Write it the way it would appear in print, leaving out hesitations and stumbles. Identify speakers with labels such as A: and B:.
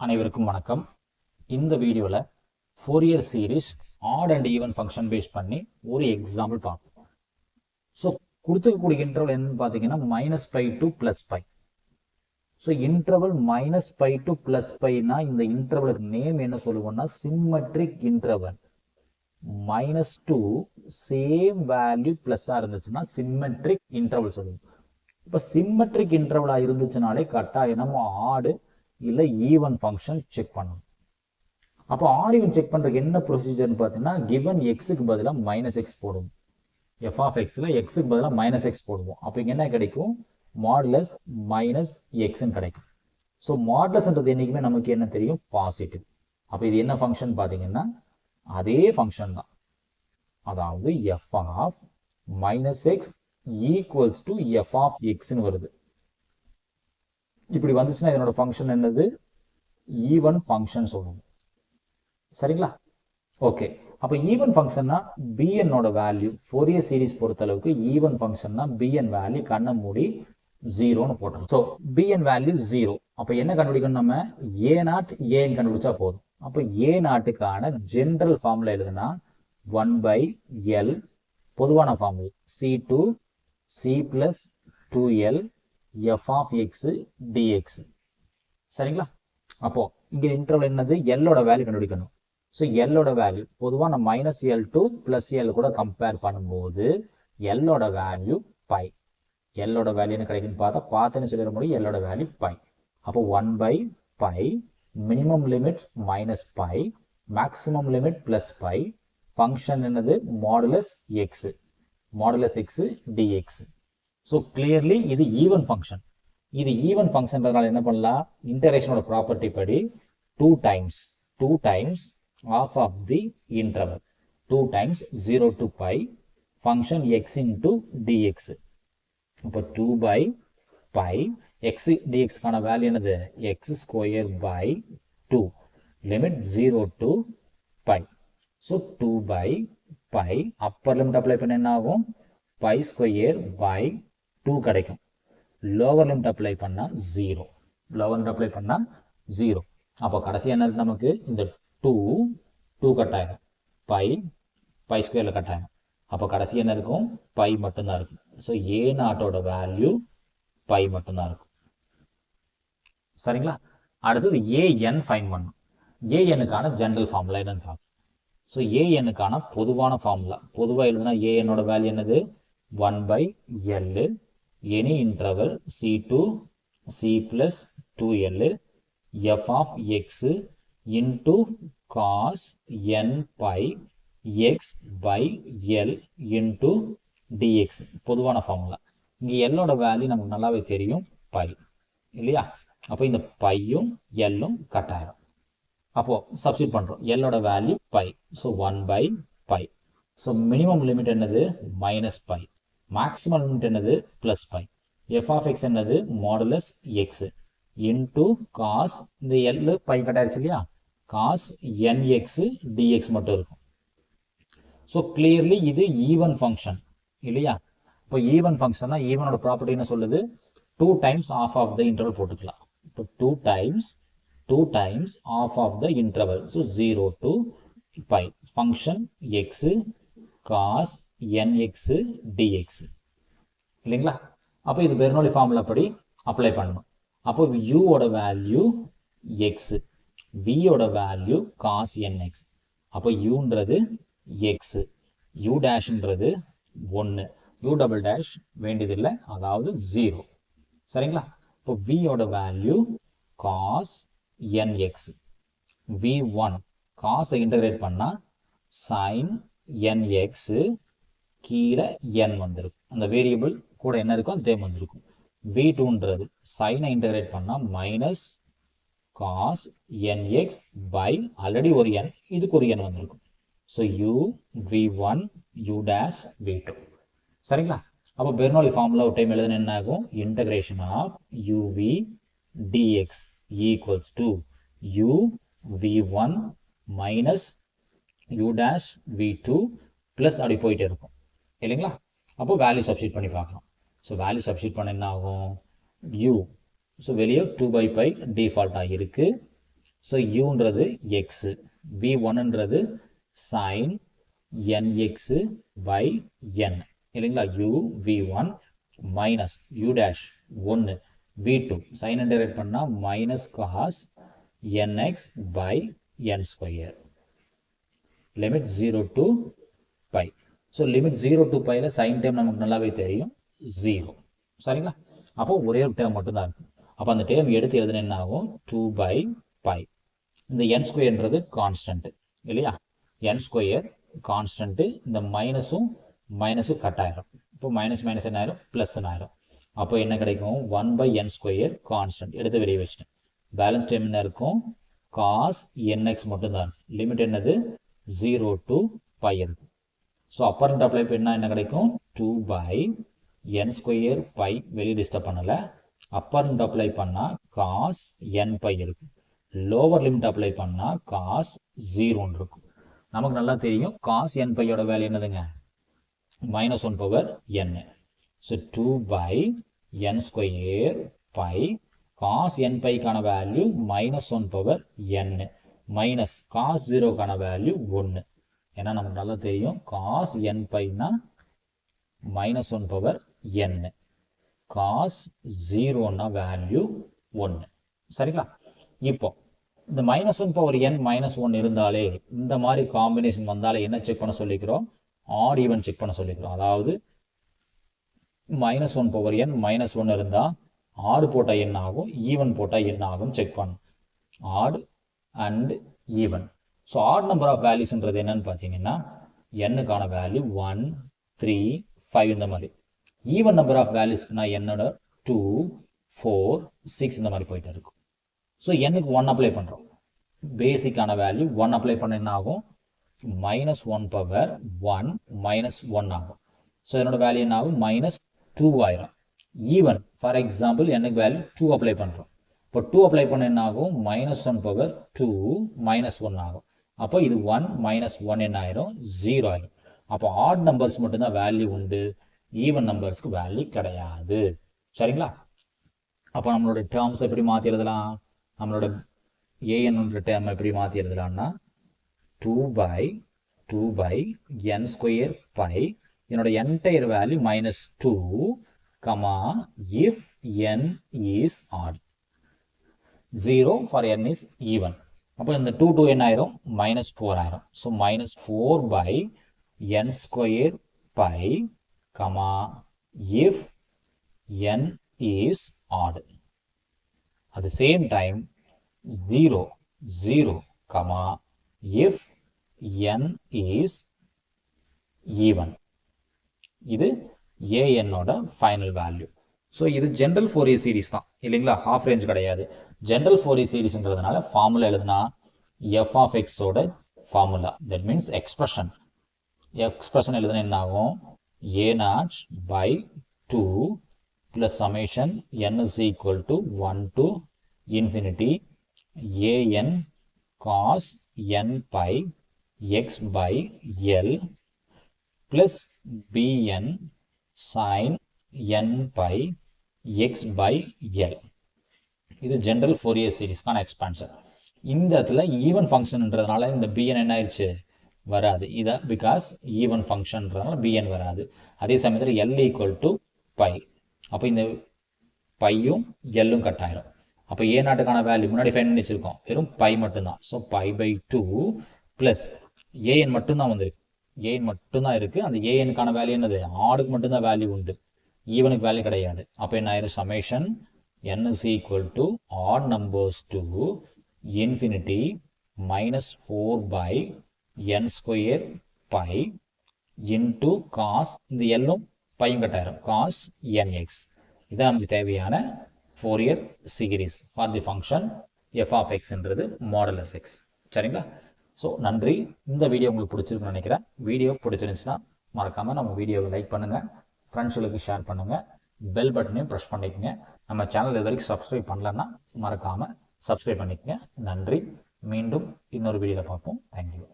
A: அனைவருக்கும் வணக்கம். இந்த வீடியோவில் Fourier series odd and even function base பண்ணி ஒரு எக்ஸாம்பிள் பார்ப்போம். ஸோ கொடுத்துக்கக்கூடிய இன்டர்வல் என்னன்னு பார்த்தீங்கன்னா -π to +π. ஸோ இன்டர்வல் -π to +πனா இந்த இன்டர்வலுக்கு நேம் என்ன சொல்லுவோம்னா சிம்மெட்ரிக் இன்டர்வல். -2 சேம் வேல்யூ ப்ளஸ்ஸாக இருந்துச்சுன்னா சிம்மெட்ரிக் இன்டர்வல் சொல்லுவோம். இப்போ சிம்மெட்ரிக் இன்டர்வலாக இருந்துச்சுனாலே கட்டாயம் நம்ம ஆடு இல்லை ஈவன் ஃபங்க்ஷன் செக் பண்ணணும். அப்போ ஆட் ஈவன் செக் பண்ணுறதுக்கு என்ன ப்ரொசீஜர்னு பார்த்தீங்கன்னா கிவன் எக்ஸுக்கு பதிலாக -x போடுவோம். f of xல எக்ஸுக்கு பதிலாக -x போடுவோம். அப்போ இங்கே என்ன கிடைக்கும்? மாடுலஸ் -xன்னு கிடைக்கும். ஸோ மாடுலஸ்ன்றது என்றைக்குமே நமக்கு என்ன தெரியும்? பாசிட்டிவ். அப்போ இது என்ன ஃபங்க்ஷன் பார்த்தீங்கன்னா அதே ஃபங்க்ஷன் தான். அதாவது f of -x equals to f of xன்னு வருது. இப்படி வந்துச்சுன்னா இதனோட ஃபங்க்ஷன் என்னது? ஈவன் ஃபங்க்ஷன் சொல்லுவோம். சரிங்களா? ஓகே. அப்போ ஈவன் ஃபங்க்ஷன்னா bnோட வேல்யூ ஃபோரியர் சீரிஸ் பொறுத்தளவுக்கு ஈவன் ஃபங்க்ஷன்னா bn வேல்யூ கண்ணை மூடி 0ன்னு போட்டோம். So bn value 0. அப்போ என்ன கண்டுபிடிக்கணும்? நம்ம a0 ஏன்னு கண்டுபிடிச்சா போதும். அப்போ a0க்கான ஜென்ரல் ஃபார்முலா எழுதுனா 1/L பொதுவான formula c2 c plus 2L f of x dx. சரிங்களா? அப்போ இங்க இன்டர்வல் என்னது? எல்லோட வேல்யூ கண்டுபிடிக்கணும். ஸோ எல்லோட வேல்யூ பொதுவாக நம்ம -L to +L கூட கம்பேர் பண்ணும்போது எல்லோட வேல்யூ π. எல்லோட வேல்யூ என்ன கிடைக்குன்னு பார்த்துன்னு சொல்லிட முடியும். எல்லோட வேல்யூ π. அப்போ 1/π minimum limit -π maximum limit +π. Function என்னது? Modulus x dx. So clearly இது ஈவன் ஃபங்க்ஷன். இது ஈவன் ஃபங்க்ஷன்றதுனால என்ன பண்ணலாம்? இன்டகிரேஷனோட ப்ராப்பர்ட்டி படி 2 times of of the interval 2 times 0 to π function x into dx. இப்போ 2/π x dxக்கான வேல்யூ என்னது? x² 2 limit 0 to π. So 2/π upper limit apply பண்ண என்ன ஆகும்? π² 2 கிடைக்கும். லோவர் லிமிட் அப்ளை பண்ணா 0. அப்போ கடைசி என்ன இருக்கு நமக்கு? இந்த 2 கட் ஆகும். π² கட் ஆகும். அப்போ கடைசி என்ன இருக்கும்? π மட்டும்தான் இருக்கும். ஸோ a0ஓட வேல்யூ π மட்டும்தான் இருக்கும். சரிங்களா? அடுத்தது an ஃபைன் பண்ணும். anக்கான ஜெனரல் ஃபார்முலா என்னன்னு பார்ப்போம். ஸோ anக்கான பொதுவான ஃபார்முலா பொதுவாக எழுதுனா anோட வேல்யூ என்னது? 1/L any interval c2 c plus 2L f of x into cos n pi x by L into dx. பொதுவான ஃபார்முலா. இங்கே எல்லோட வேல்யூ நமக்கு நல்லாவே தெரியும் பை இல்லையா? அப்போ இந்த பையும் எல்லும் கட் ஆயிரும். அப்போ சப்ஸ்டிட் பண்றோம். எல்லோட value pi. So 1/π. So minimum limit என்னது? -π. மேக்ஸிமம் லிமிட் என்னது? +π. f of x என்னது? மாடுலஸ் x இன்டு காஸ் இந்த எல் பை கட்டாயிருச்சு இல்லையா? காஸ் nx dx மட்டும் இருக்கும். ஸோ கிளியர்லி இது ஈவன் ஃபங்க்ஷன் இல்லையா? இப்போ ஈவன் ஃபங்க்ஷன்னா ஈவனோட ப்ராப்பர்ட்டி என்ன சொல்லுது? 2 times of of the interval போட்டுக்கலாம். இப்போ 2 times of of the interval. So 0 to π function x cos nx dx இல்லைங்களா? அப்போ இது பெர்னோலி ஃபார்முலா படி அப்ளை பண்ணணும். அப்போ uவோட வேல்யூ x, vயோட வேல்யூ காஸ் nx. அப்போ uன்றது x, u டேஷ்ன்றது 1, u டபுள் டேஷ் வேண்டியதில்லை, அதாவது 0. சரிங்களா? இப்போ vயோட வேல்யூ காஸ் nx. v1 காசை இன்டகிரேட் பண்ணா sin nx கீழே n வந்திருக்கும். அந்த வேரியபிள் கூட என்ன இருக்கும்? அதே வந்திருக்கும். v2ன்றது சைனை இன்டகிரேட் பண்ணா minus cos nx pi already ஒரு n, இதுக்கு ஒரு n வந்திருக்கும். So u v1 u dash v2. சரிங்களா? அப்போ பெர்னோலி ஃபார்முலா ஒரு டைம் எழுதுன என்ன ஆகும்? Integration of uv dx equals to u v1 minus u dash v2 plus அப்படி போயிட்டே இருக்கும் இல்லைங்களா? அப்போ வேல்யூ சப்ஸ்டிட் பண்ணி பார்க்கலாம். ஸோ வேல்யூ சப்ஸ்டிட் பண்ண என்ன ஆகும்? u. ஸோ வெளியே 2/π டிஃபால்ட்டாக இருக்குது. ஸோ யூன்றது எக்ஸு, வி ஒன்னுன்றது சைன் என்எக்ஸு பை என் இல்லைங்களா. U v one minus u dash ஒன்று வி டூ சைன் இன்டகிரேட் பண்ணால் minus cos n x pi n square limit 0 to pi. So limit 0 to பையில் sine term நமக்கு நல்லாவே தெரியும் 0. சரிங்களா. அப்போ ஒரே ஒரு டேர்ம் மட்டும்தான் இருக்கும். அப்போ அந்த டேர்ம் எடுத்து எழுதுன என்ன ஆகும் 2 by பை. இந்த என் ஸ்கொயர்ன்றது கான்ஸ்டன்ட் இல்லையா. என் ஸ்கொயர் கான்ஸ்டன்ட், இந்த மைனஸும் கட் ஆயிரும். இப்போ மைனஸ் மைனஸ் என்ன ஆயிரும் ப்ளஸ் ஆயிரும். அப்போ என்ன கிடைக்கும் 1 by n ஸ்கொயர் கான்ஸ்டன்ட் எடுத்து வெளியே வச்சுட்டேன். பேலன்ஸ் டேர்ம் என்ன இருக்கும் காஸ் என்எக்ஸ் மட்டும்தான். லிமிட் என்னது 0 to பை இருக்கும். ஸோ அப்பரண்ட் அப்ளை பண்ணால் என்ன கிடைக்கும் 2 by n ஸ்கொயர் பை வெளியே டிஸ்டர்ப் பண்ணலை. அப்பரண்ட் அப்ளை பண்ணால் காஸ் என் பை இருக்கும். லோவர் லிமிட் அப்ளை பண்ணால் காஸ் 0 இருக்கும். நமக்கு நல்லா தெரியும் காஸ் என் பையோட வேல்யூ என்னதுங்க -1 power n. So 2 by n square pi cos n பைக்கான value -1 power n minus cos 0க்கான வேல்யூ 1. ஏன்னா நமக்கு நல்லா தெரியும் காஸ் என் பைனா -1 பவர் n, காஸ் 0னா வேல்யூ 1. சரிங்களா. இப்போ இந்த -1 பவர் n -1 இருந்தாலே இந்த மாதிரி காம்பினேஷன் வந்தாலே என்ன செக் பண்ண சொல்லிக்கிறோம் ஆட் ஈவன் செக் பண்ண சொல்லிக்கிறோம். அதாவது -1 பவர் n -1 இருந்தால் ஆடு போட்டால் என்ன ஆகும் ஈவன் போட்டால் என்ன ஆகும் செக் பண்ணும். Odd and even. So odd number of வேல்யூஸ்ன்றது என்னன்னு பார்த்தீங்கன்னா என்னுக்கான வேல்யூ 1 3 5 இந்த மாதிரி. ஈவன் நம்பர் ஆஃப் வேல்யூஸ்க்குனா என்னோட 2 4 6 இந்த மாதிரி போயிட்டு இருக்கும். ஸோ என்னுக்கு 1 அப்ளை பண்ணுறோம். பேசிக்கான வேல்யூ 1 அப்ளை பண்ண என்ன ஆகும் -1 பவர் 1 -1 ஆகும். ஸோ என்னோட வேல்யூ என்ன ஆகும் -2 ஆயிரும். ஈவன் ஃபார் எக்ஸாம்பிள் எனக்கு வேல்யூ 2 அப்ளை பண்ணுறோம். இப்போ 2 அப்ளை பண்ண என்ன ஆகும் -1 பவர் 2 -1 ஆகும். அப்போ இது 1 -1 என்ன ஆயிரும் 0 ஆயிரும். அப்போ ஆட் நம்பர்ஸ் மட்டும்தான் வேல்யூ உண்டு, ஈவன் நம்பர்ஸ்க்கு வேல்யூ கிடையாது. சரிங்களா. அப்போ நம்மளோட டேர்ம்ஸ் எப்படி மாற்றி எழுதலாம், நம்மளோட ஏஎன்ன்ற டேர்ம் எப்படி மாற்றி எழுதலாம்னா 2 by n ஸ்கொயர் பை என்னோட entire value -2 comma if n is odd 0 for n is even. அப்போ இந்த 2 என்ன ஆயிரும் -4 ஆயிரும். So -4 by n square pi comma if n is odd. At the same time 0 comma if n is even. இது an ஓட final value. So இது general Fourier series தான் இல்லைங்களா, ஹாஃப் ரேஞ்ச் கிடையாது. ஜென்ரல் ஃபோரியர் சீரிஸ்ன்றதுனால ஃபார்முலா எழுதுனா f of x ஓட formula, that means expression எழுதுனா என்ன ஆகும் a0 by 2 plus summation n is equal to 1 to infinity an cos n pi x by l plus bn sin n pi x by l. இது general Fourier சீரிஸ்க்கான expansion. இந்த இடத்துல even ஃபங்க்ஷன்ன்றதுனால இந்த bn என்ன ஆயிடுச்சு வராது. இதை பிகாஸ் ஈவன் ஃபங்க்ஷன்றதுனால bn வராது. அதே சமயத்தில் l equal to pi. அப்போ இந்த பையும் எல்லும் கட் ஆயிரும். அப்போ ஏ நாட்டுக்கான வேல்யூ முன்னாடி ஃபைன் பண்ணி வச்சிருக்கோம், வெறும் பை மட்டும்தான். So pi pi 2 plus a n மட்டும்தான் வந்திருக்கு, ஏஎன் மட்டும்தான் இருக்குது. அந்த ஏஎனுக்கான வேல்யூ என்னது ஆடுக்கு மட்டும்தான் வேல்யூ உண்டு, ஈவனுக்கு வேல்யூ கிடையாது. அப்போ என்ன ஆயிரும் summation n is equal to odd numbers to infinity -4 by n square pi into cos, இந்த எல்லும் பையும் கட்டாயிரும், cos nx. இதான் நமக்கு தேவையான Fourier series for the function f of x என்றது மாடுலஸ் x. சரிங்களா. ஸோ நன்றி. இந்த வீடியோ உங்களுக்கு பிடிச்சிருக்குன்னு நினைக்கிறேன். வீடியோ பிடிச்சிருந்துச்சுன்னா மறக்காமல் நம்ம வீடியோவை லைக் பண்ணுங்கள், ஃப்ரெண்ட்ஸுகளுக்கு ஷேர் பண்ணுங்கள், பெல் பட்டனையும் ப்ரெஸ் பண்ணிக்கங்க. நம்ம சேனல் இது வரைக்கும் சப்ஸ்கிரைப் பண்ணலன்னா மறக்காமல் சப்ஸ்கிரைப் பண்ணிக்கங்க. நன்றி. மீண்டும் இன்னொரு வீடியோவில் பார்ப்போம். தேங்க்யூ.